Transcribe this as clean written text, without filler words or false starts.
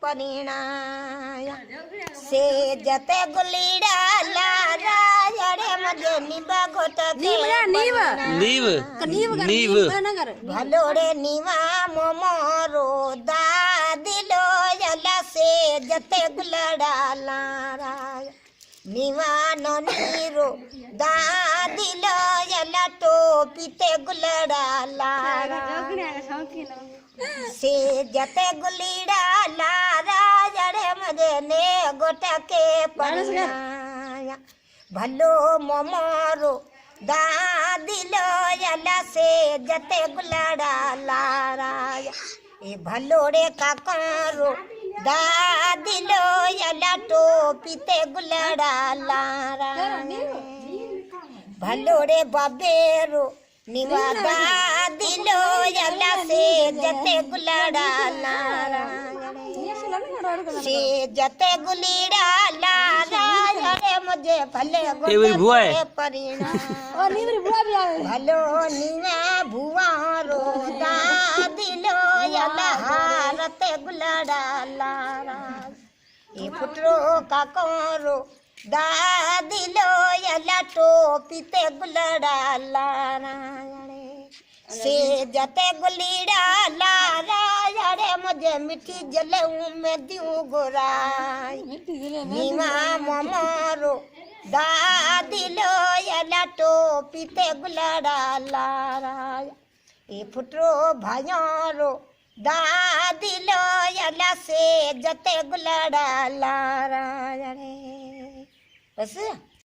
परिणाय से जते गुलीड़ा लारा जड़े मजे निबा घोट नीव भलोड़े नीवा मोमोरो दा दिलो जला से जते गुलड़ा लारा नीवा नो नीरो दा दिलो जला तो पीते गुलड़ा लारा से जते गुलीड़ा लारा जड़े मजे ने गोटा के परिणाया भलो मोमोरो दा दिलो जला से जते गुलड़ा लारा ए भलोड़े का कारो दा दिलो जला तो पीते गुलड़ा लारा भलोड़े बाबेरो निवादा दिलो जला से जते गुलड़ा लारा से जते गुलीड़ा लारा जड़े मुझे भले गोटे परिणाम भलो नीवा भुआ रो दा दिलो जला हारते गुलड़ा लारा ए पुत्रो का कोरो दा दिलो जला तो पीते गुलड़ा लारा से जते गुलीड़ा लारा जड़े मुझे मिठी जलऊं में दियूं गोराई नीवा मोमोरो दा दिलो जला तो पीते गुलड़ा लारा ए पुत्रो भाइयों दा दिलो जला से जते गुलड़ा लारा बस।